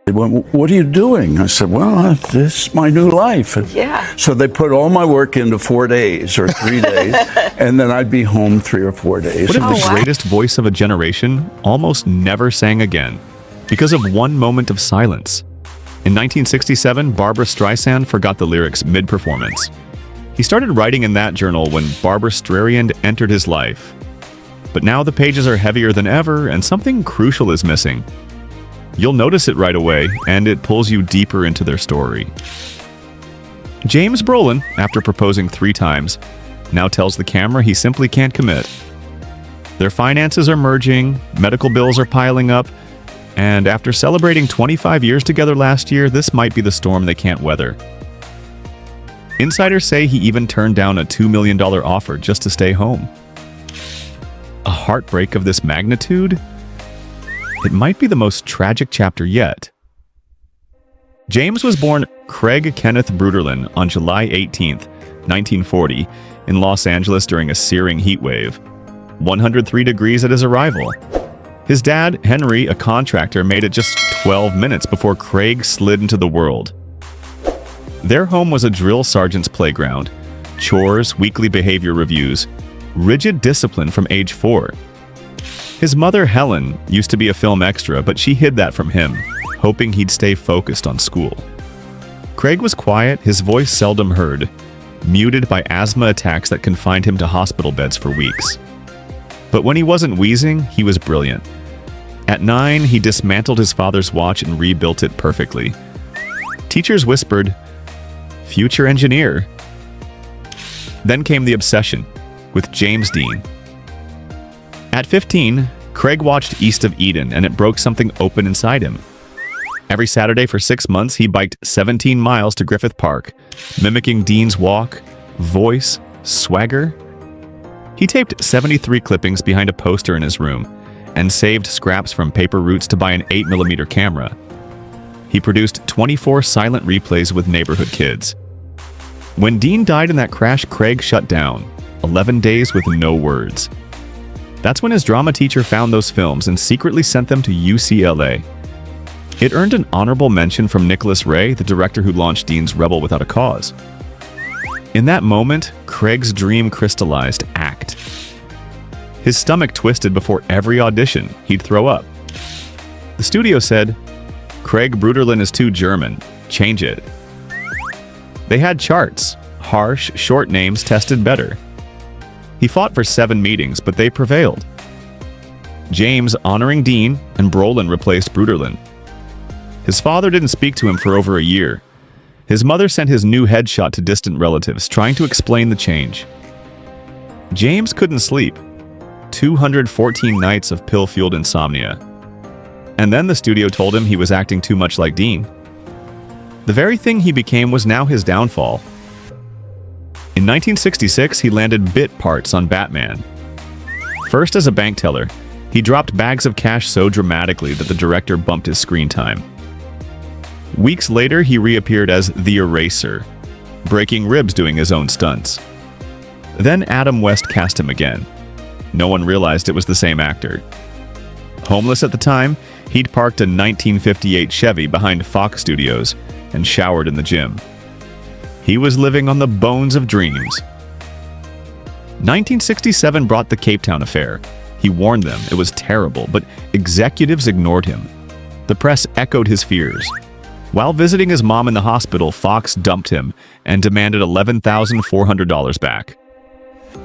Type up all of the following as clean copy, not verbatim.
They went, "What are you doing?" I said, "Well, this is my new life." Yeah. So they put all my work into 4 days or 3 days, and then I'd be home 3 or 4 days. What if the wow. greatest voice of a generation almost never sang again because of one moment of silence? In 1967, Barbra Streisand forgot the lyrics mid-performance. He started writing in that journal when Barbra Streisand entered his life. But now the pages are heavier than ever, and something crucial is missing. You'll notice it right away, and it pulls you deeper into their story. James Brolin, after proposing 3 times, now tells the camera he simply can't commit. Their finances are merging, medical bills are piling up, and after celebrating 25 years together last year, this might be the storm they can't weather. Insiders say he even turned down a $2 million offer just to stay home. A heartbreak of this magnitude? It might be the most tragic chapter yet. James was born Craig Kenneth Bruderlin on July 18, 1940, in Los Angeles during a searing heat wave. 103 degrees at his arrival. His dad, Henry, a contractor, made it just 12 minutes before Craig slid into the world. Their home was a drill sergeant's playground, chores, weekly behavior reviews, rigid discipline from age 4. His mother, Helen, used to be a film extra, but she hid that from him, hoping he'd stay focused on school. Craig was quiet, his voice seldom heard, muted by asthma attacks that confined him to hospital beds for weeks. But when he wasn't wheezing, he was brilliant. At 9, he dismantled his father's watch and rebuilt it perfectly. Teachers whispered, "Future engineer." Then came the obsession with James Dean. At 15, Craig watched East of Eden, and it broke something open inside him. Every Saturday for 6 months, he biked 17 miles to Griffith Park, mimicking Dean's walk, voice, swagger. He taped 73 clippings behind a poster in his room and saved scraps from paper routes to buy an 8mm camera. He produced 24 silent replays with neighborhood kids. When Dean died in that crash, Craig shut down, 11 days with no words. That's when his drama teacher found those films and secretly sent them to UCLA. It earned an honorable mention from Nicholas Ray, the director who launched Dean's Rebel Without a Cause. In that moment, Craig's dream crystallized. Act. His stomach twisted before every audition. He'd throw up. The studio said, "Craig Bruderlin is too German. Change it." They had charts. Harsh, short names tested better. He fought for 7 meetings, but they prevailed. James, honoring Dean, and Brolin replaced Bruderlin. His father didn't speak to him for over a year. His mother sent his new headshot to distant relatives, trying to explain the change. James couldn't sleep. 214 nights of pill-fueled insomnia. And then the studio told him he was acting too much like Dean. The very thing he became was now his downfall. In 1966, he landed bit parts on Batman. First as a bank teller, he dropped bags of cash so dramatically that the director bumped his screen time. Weeks later, he reappeared as the Eraser, breaking ribs doing his own stunts. Then Adam West cast him again. No one realized it was the same actor. Homeless at the time, he'd parked a 1958 Chevy behind Fox Studios and showered in the gym. He was living on the bones of dreams. 1967 brought the Cape Town affair. He warned them it was terrible, but executives ignored him. The press echoed his fears. While visiting his mom in the hospital, Fox dumped him and demanded $11,400 back.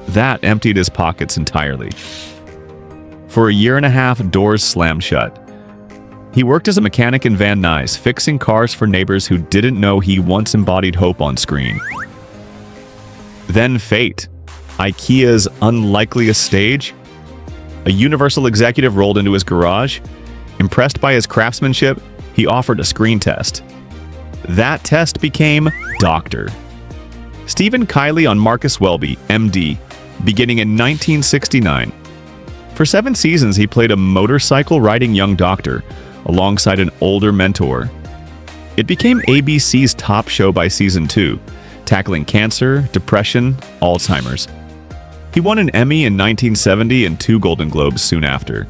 That emptied his pockets entirely. For a year and a half, doors slammed shut. He worked as a mechanic in Van Nuys, fixing cars for neighbors who didn't know he once embodied hope on screen. Then fate. IKEA's unlikeliest stage. A Universal executive rolled into his garage. Impressed by his craftsmanship, he offered a screen test. That test became Doctor. Stephen Kiley on Marcus Welby, MD, beginning in 1969. For 7 seasons, he played a motorcycle-riding young doctor, alongside an older mentor. It became ABC's top show by season 2, tackling cancer, depression, Alzheimer's. He won an Emmy in 1970 and 2 Golden Globes soon after.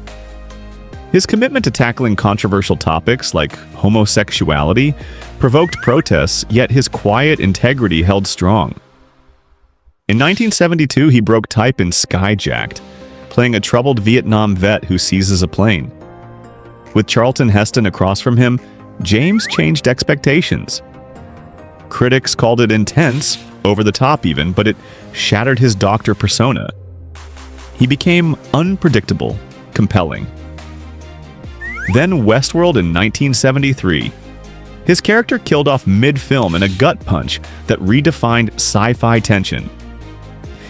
His commitment to tackling controversial topics like homosexuality provoked protests, yet his quiet integrity held strong. In 1972, he broke type in Skyjacked, playing a troubled Vietnam vet who seizes a plane. With Charlton Heston across from him, James changed expectations. Critics called it intense, over the top even, but it shattered his doctor persona. He became unpredictable, compelling. Then Westworld in 1973. His character killed off mid-film in a gut punch that redefined sci-fi tension.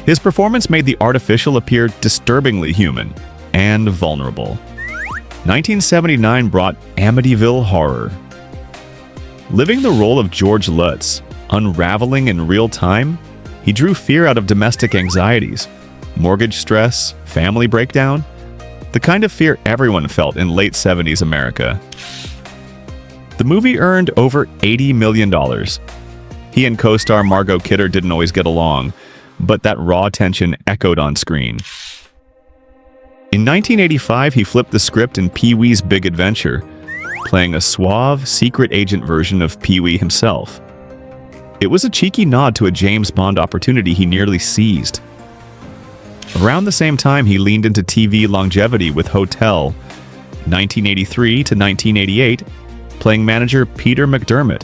His performance made the artificial appear disturbingly human and vulnerable. 1979 brought Amityville Horror. Living the role of George Lutz, unraveling in real time, he drew fear out of domestic anxieties, mortgage stress, family breakdown, the kind of fear everyone felt in late 70s America. The movie earned over $80 million. He and co-star Margot Kidder didn't always get along, but that raw tension echoed on screen. In 1985, he flipped the script in Pee-wee's Big Adventure, playing a suave, secret agent version of Pee-wee himself. It was a cheeky nod to a James Bond opportunity he nearly seized. Around the same time, he leaned into TV longevity with Hotel, 1983 to 1988, playing manager Peter McDermott.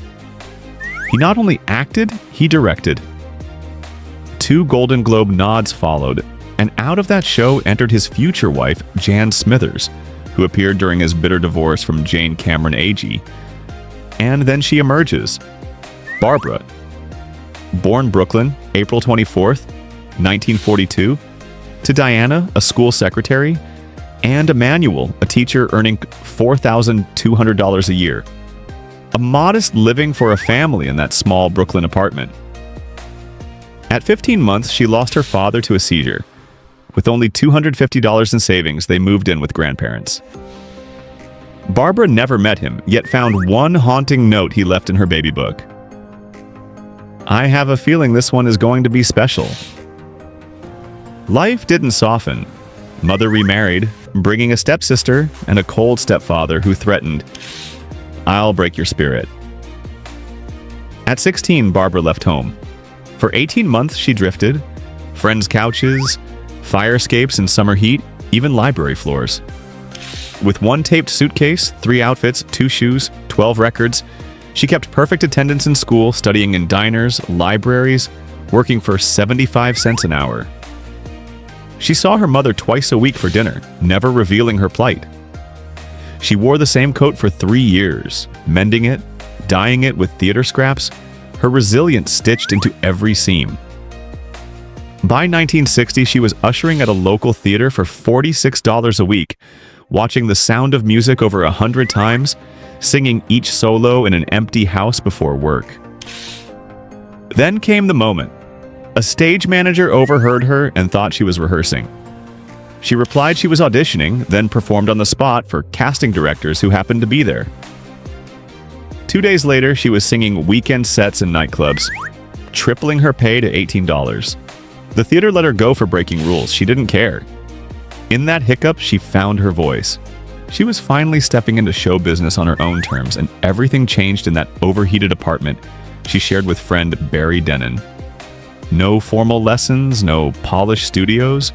He not only acted, he directed. 2 Golden Globe nods followed, and out of that show entered his future wife, Jan Smithers, who appeared during his bitter divorce from Jane Cameron Agee. And then she emerges, Barbra. Born Brooklyn, April 24th, 1942, to Diana, a school secretary, and Emmanuel, a teacher earning $4,200 a year. A modest living for a family in that small Brooklyn apartment. At 15 months, she lost her father to a seizure. With only $250 in savings, they moved in with grandparents. Barbra never met him, yet found one haunting note he left in her baby book. I have a feeling this one is going to be special. Life didn't soften. Mother remarried, bringing a stepsister and a cold stepfather who threatened, I'll break your spirit. At 16, Barbra left home. For 18 months, she drifted. Friends' couches, fire escapes in summer heat, even library floors. With 1 taped suitcase, 3 outfits, 2 shoes, 12 records, she kept perfect attendance in school, studying in diners, libraries, working for 75 cents an hour. She saw her mother twice a week for dinner, never revealing her plight. She wore the same coat for 3 years, mending it, dyeing it with theater scraps, her resilience stitched into every seam. By 1960, she was ushering at a local theater for $46 a week, watching The Sound of Music over 100 times, singing each solo in an empty house before work. Then came the moment. A stage manager overheard her and thought she was rehearsing. She replied she was auditioning, then performed on the spot for casting directors who happened to be there. 2 days later, she was singing weekend sets in nightclubs, tripling her pay to $18. The theater let her go for breaking rules. She didn't care. In that hiccup, she found her voice. She was finally stepping into show business on her own terms, and everything changed in that overheated apartment she shared with friend Barry Denon. No formal lessons, no polished studios,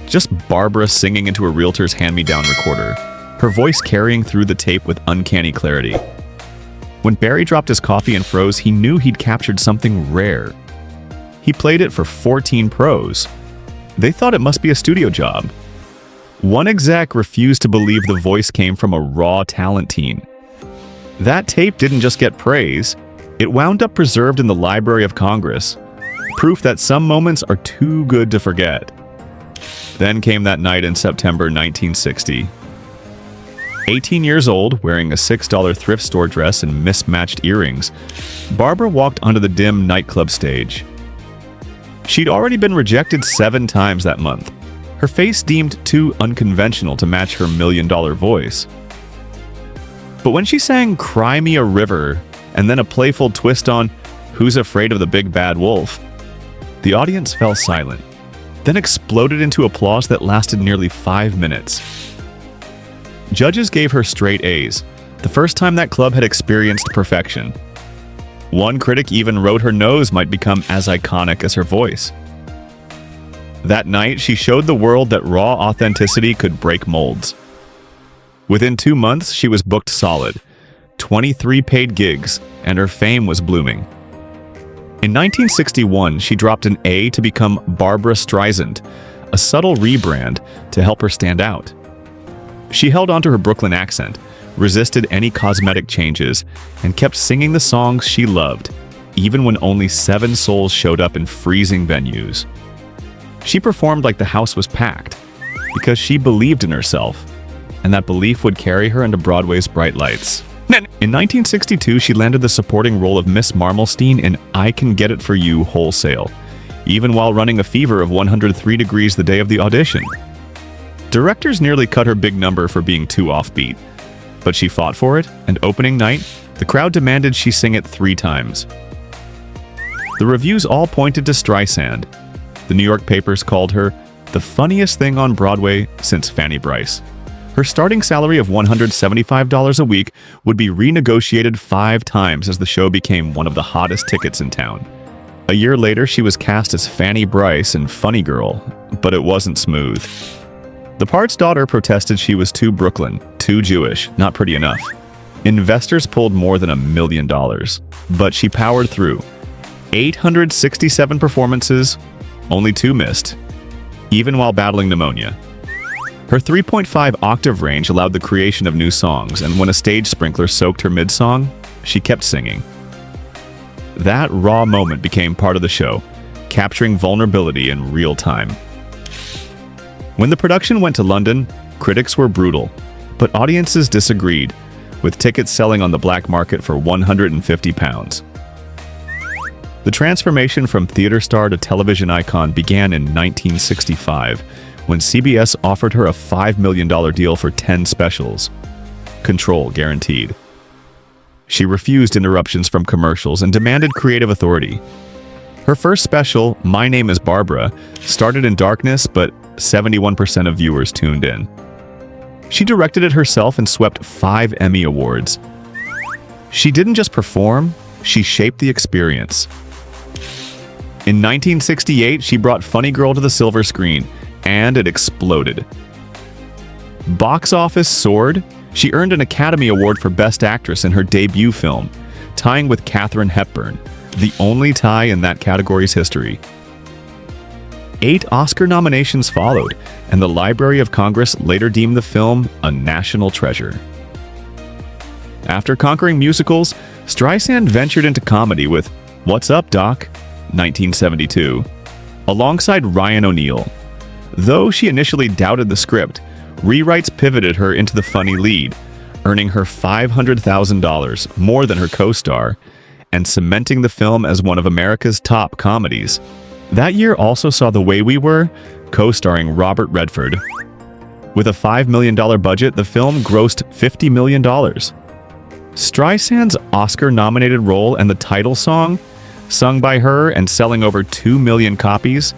just Barbra singing into a realtor's hand-me-down recorder, her voice carrying through the tape with uncanny clarity. When Barry dropped his coffee and froze, he knew he'd captured something rare. He played it for 14 pros. They thought it must be a studio job. One exec refused to believe the voice came from a raw talent teen. That tape didn't just get praise, it wound up preserved in the Library of Congress, proof that some moments are too good to forget. Then came that night in September 1960. 18 years old, wearing a $6 thrift store dress and mismatched earrings, Barbra walked onto the dim nightclub stage. She'd already been rejected 7 times that month. Her face deemed too unconventional to match her million-dollar voice. But when she sang Cry Me a River and then a playful twist on Who's Afraid of the Big Bad Wolf, the audience fell silent, then exploded into applause that lasted nearly 5 minutes. Judges gave her straight A's, the first time that club had experienced perfection. One critic even wrote her nose might become as iconic as her voice. That night, she showed the world that raw authenticity could break molds. Within 2 months, she was booked solid, 23 paid gigs, and her fame was blooming. In 1961, she dropped an A to become Barbra Streisand, a subtle rebrand to help her stand out. She held onto her Brooklyn accent, resisted any cosmetic changes, and kept singing the songs she loved, even when only 7 souls showed up in freezing venues. She performed like the house was packed, because she believed in herself, and that belief would carry her into Broadway's bright lights. In 1962, she landed the supporting role of Miss Marmalstein in I Can Get It For You Wholesale, even while running a fever of 103 degrees the day of the audition. Directors nearly cut her big number for being too offbeat, but she fought for it, and opening night, the crowd demanded she sing it 3 times. The reviews all pointed to Streisand. The New York papers called her the funniest thing on Broadway since Fanny Brice. Her starting salary of $175 a week would be renegotiated 5 times as the show became one of the hottest tickets in town. A year later, she was cast as Fanny Brice in Funny Girl, but it wasn't smooth. The part's daughter protested she was too Brooklyn, too Jewish, not pretty enough. Investors pulled more than $1 million, but she powered through. 867 performances, only 2 missed, even while battling pneumonia. Her 3.5 octave range allowed the creation of new songs, and when a stage sprinkler soaked her mid-song, she kept singing. That raw moment became part of the show, capturing vulnerability in real time. When the production went to London, critics were brutal, but audiences disagreed, with tickets selling on the black market for £150. The transformation from theater star to television icon began in 1965, when CBS offered her a $5 million deal for 10 specials. Control guaranteed. She refused interruptions from commercials and demanded creative authority. Her first special, My Name is Barbara, started in darkness, but 71% of viewers tuned in. She directed it herself and swept 5 Emmy Awards. She didn't just perform, she shaped the experience. In 1968, she brought Funny Girl to the silver screen, and it exploded. Box office soared. She earned an Academy Award for Best Actress in her debut film, tying with Katharine Hepburn, the only tie in that category's history. 8 Oscar nominations followed, and the Library of Congress later deemed the film a national treasure. After conquering musicals, Streisand ventured into comedy with What's Up, Doc? 1972, alongside Ryan O'Neal. Though she initially doubted the script, rewrites pivoted her into the funny lead, earning her $500,000, more than her co-star, and cementing the film as one of America's top comedies. That year also saw The Way We Were, co-starring Robert Redford. With a $5 million budget, the film grossed $50 million. Streisand's Oscar-nominated role and the title song, sung by her and selling over 2 million copies,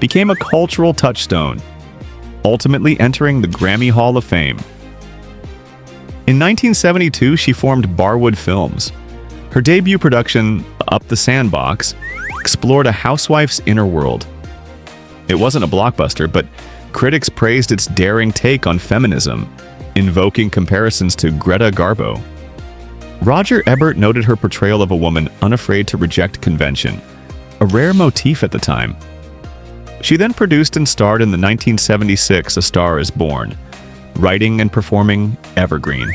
became a cultural touchstone, ultimately entering the Grammy Hall of Fame. In 1972, she formed Barwood Films. Her debut production, Up the Sandbox, explored a housewife's inner world. It wasn't a blockbuster, but critics praised its daring take on feminism, invoking comparisons to Greta Garbo. Roger Ebert noted her portrayal of a woman unafraid to reject convention, a rare motif at the time. She then produced and starred in the 1976 A Star is Born, writing and performing evergreen.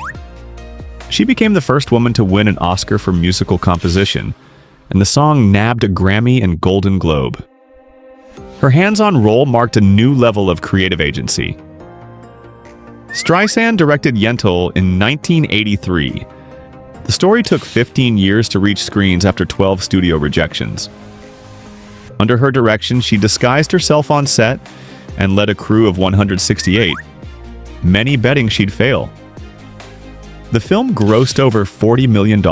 She became the first woman to win an Oscar for musical composition, and the song nabbed a Grammy and Golden Globe. Her hands-on role marked a new level of creative agency. Streisand directed Yentl in 1983. The story took 15 years to reach screens after 12 studio rejections. Under her direction, she disguised herself on set and led a crew of 168, many betting she'd fail. The film grossed over $40 million,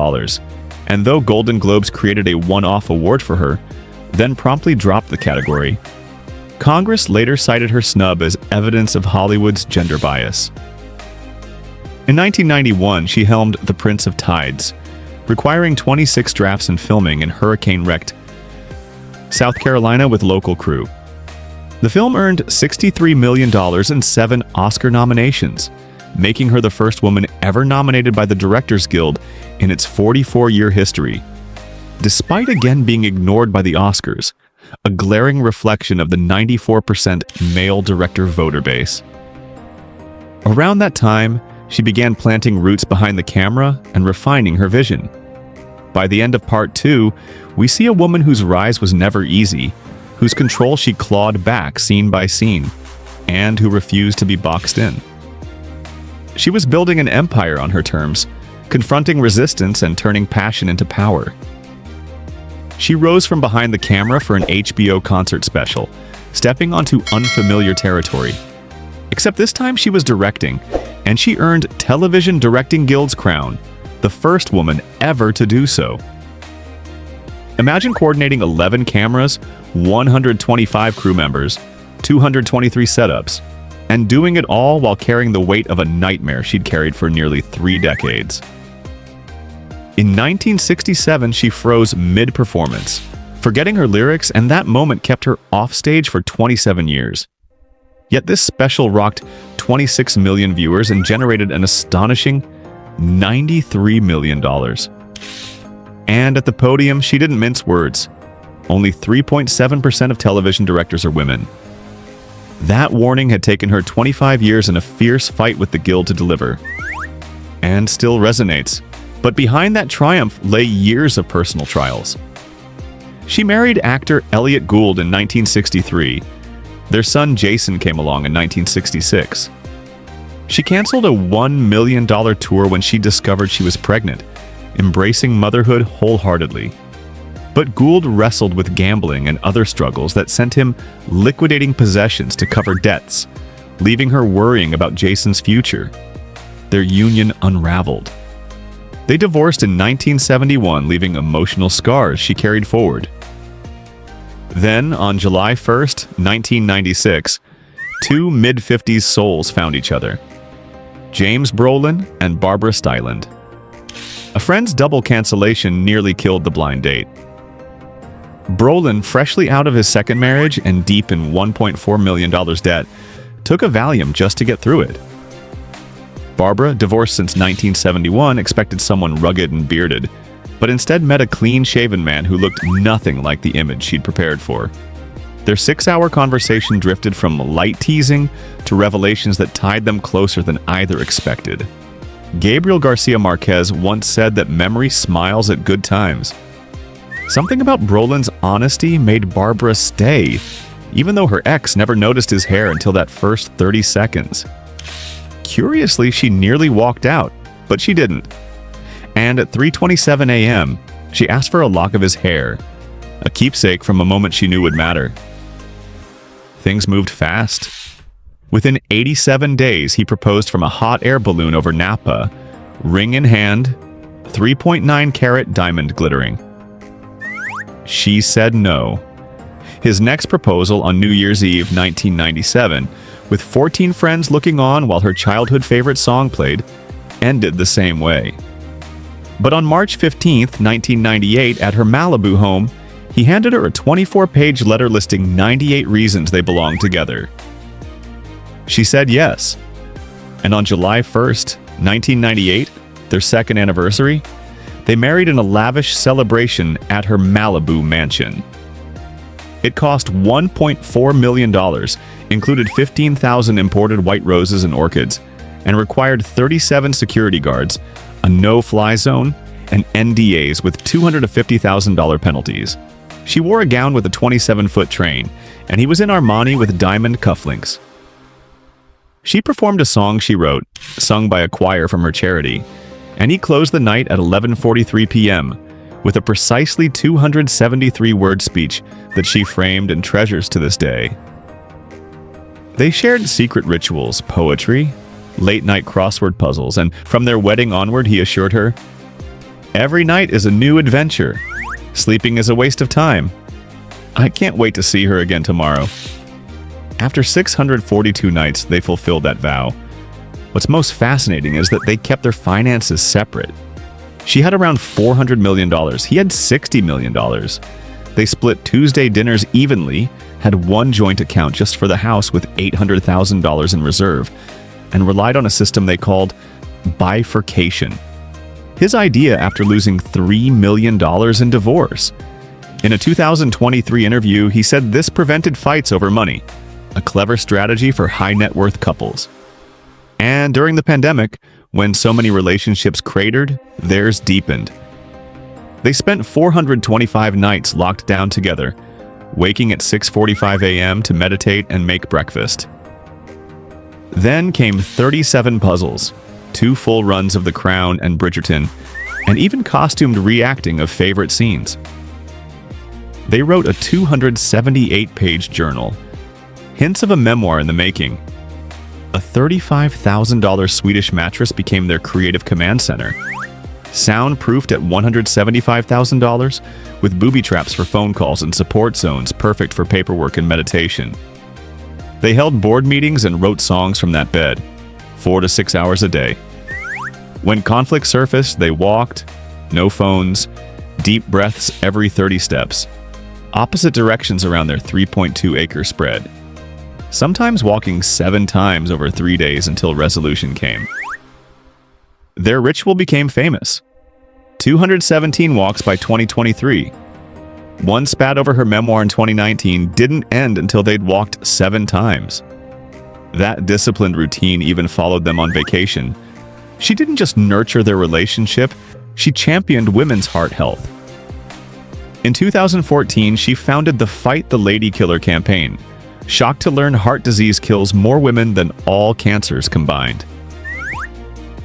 and though Golden Globes created a one-off award for her, then promptly dropped the category, Congress later cited her snub as evidence of Hollywood's gender bias. In 1991, she helmed The Prince of Tides, requiring 26 drafts and filming in hurricane-wrecked South Carolina with local crew. The film earned $63 million and 7 Oscar nominations, making her the first woman ever nominated by the Directors Guild in its 44-year history. Despite again being ignored by the Oscars, a glaring reflection of the 94% male director voter base. Around that time, she began planting roots behind the camera and refining her vision. By the end of part 2, we see a woman whose rise was never easy, whose control she clawed back scene by scene, and who refused to be boxed in. She was building an empire on her terms, confronting resistance and turning passion into power. She rose from behind the camera for an HBO concert special, stepping onto unfamiliar territory. Except this time she was directing, and she earned Television Directing Guild's crown, the first woman ever to do so. Imagine coordinating 11 cameras, 125 crew members, 223 setups, and doing it all while carrying the weight of a nightmare she'd carried for nearly 3 decades. In 1967, she froze mid-performance, forgetting her lyrics, and that moment kept her off stage for 27 years. Yet this special rocked 26 million viewers and generated an astonishing $93 million. And at the podium, she didn't mince words. Only 3.7% of television directors are women. That warning had taken her 25 years in a fierce fight with the Guild to deliver. And still resonates. But behind that triumph lay years of personal trials. She married actor Elliot Gould in 1963. Their son Jason came along in 1966. She canceled a $1 million tour when she discovered she was pregnant, embracing motherhood wholeheartedly. But Gould wrestled with gambling and other struggles that sent him liquidating possessions to cover debts, leaving her worrying about Jason's future. Their union unraveled. They divorced in 1971, leaving emotional scars she carried forward. Then, on July 1st, 1996, 2 mid-50s souls found each other. James Brolin and Barbra Streisand. A friend's double cancellation nearly killed the blind date. Brolin, freshly out of his second marriage and deep in $1.4 million debt, took a Valium just to get through it. Barbra, divorced since 1971, expected someone rugged and bearded, but instead met a clean-shaven man who looked nothing like the image she'd prepared for. Their 6-hour conversation drifted from light teasing to revelations that tied them closer than either expected. Gabriel Garcia Marquez once said that memory smiles at good times. Something about Brolin's honesty made Barbra stay, even though her ex never noticed his hair until that first 30 seconds. Curiously, she nearly walked out, but she didn't. And at 3:27 a.m., she asked for a lock of his hair, a keepsake from a moment she knew would matter. Things moved fast. Within 87 days, he proposed from a hot air balloon over Napa, ring in hand, 3.9-carat diamond glittering. She said no. His next proposal on New Year's Eve 1997, with 14 friends looking on while her childhood favorite song played, ended the same way. But on March 15, 1998, at her Malibu home, he handed her a 24-page letter listing 98 reasons they belonged together. She said yes. And on July 1st, 1998, their second anniversary, they married in a lavish celebration at her Malibu mansion. It cost $1.4 million, included 15,000 imported white roses and orchids, and required 37 security guards, a no-fly zone, and NDAs with $250,000 penalties. She wore a gown with a 27-foot train, and he was in Armani with diamond cufflinks. She performed a song she wrote, sung by a choir from her charity, and he closed the night at 11:43 p.m. with a precisely 273-word speech that she framed and treasures to this day. They shared secret rituals, poetry, late-night crossword puzzles, and from their wedding onward, he assured her, "Every night is a new adventure. Sleeping is a waste of time. I can't wait to see her again tomorrow." After 642 nights, they fulfilled that vow. What's most fascinating is that they kept their finances separate. She had around $400 million. He had $60 million. They split Tuesday dinners evenly, had one joint account just for the house with $800,000 in reserve, and relied on a system they called bifurcation. His idea after losing $3 million in divorce. In a 2023 interview, he said this prevented fights over money, a clever strategy for high net worth couples. And during the pandemic, when so many relationships cratered, theirs deepened. They spent 425 nights locked down together, waking at 6:45 a.m. to meditate and make breakfast. Then came 37 puzzles, 2 full runs of The Crown and Bridgerton, and even costumed reacting of favorite scenes. They wrote a 278-page journal, hints of a memoir in the making. A $35,000 Swedish mattress became their creative command center. Soundproofed at $175,000, with booby traps for phone calls and support zones perfect for paperwork and meditation. They held board meetings and wrote songs from that bed, 4 to 6 hours a day. When conflict surfaced, they walked, no phones, deep breaths every 30 steps, opposite directions around their 3.2-acre spread, sometimes walking 7 times over 3 days until resolution came. Their ritual became famous. 217 walks by 2023. One spat over her memoir in 2019 didn't end until they'd walked 7 times. That disciplined routine even followed them on vacation. She didn't just nurture their relationship, she championed women's heart health. In 2014, she founded the Fight the Lady Killer campaign, shocked to learn heart disease kills more women than all cancers combined.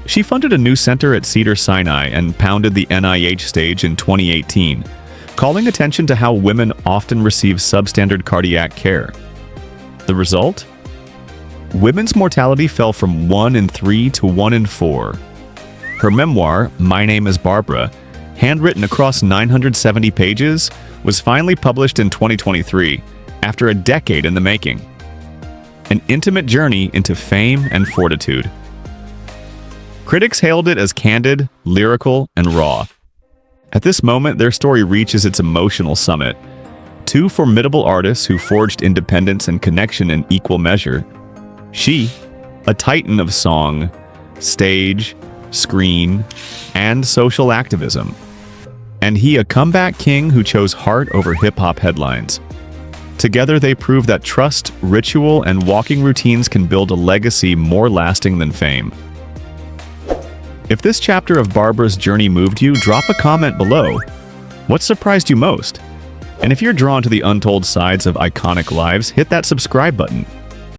She funded a new center at Cedars-Sinai and pounded the NIH stage in 2018, calling attention to how women often receive substandard cardiac care. The result? Women's mortality fell from 1 in 3 to 1 in 4. Her memoir, My Name is Barbra, handwritten across 970 pages, was finally published in 2023, after a decade in the making. An intimate journey into fame and fortitude. Critics hailed it as candid, lyrical, and raw. At this moment, their story reaches its emotional summit. 2 formidable artists who forged independence and connection in equal measure. She, a titan of song, stage, screen, and social activism. And he, a comeback king who chose heart over hip-hop headlines. Together, they prove that trust, ritual, and walking routines can build a legacy more lasting than fame. If this chapter of Barbra's journey moved you, drop a comment below. What surprised you most? And if you're drawn to the untold sides of iconic lives, hit that subscribe button.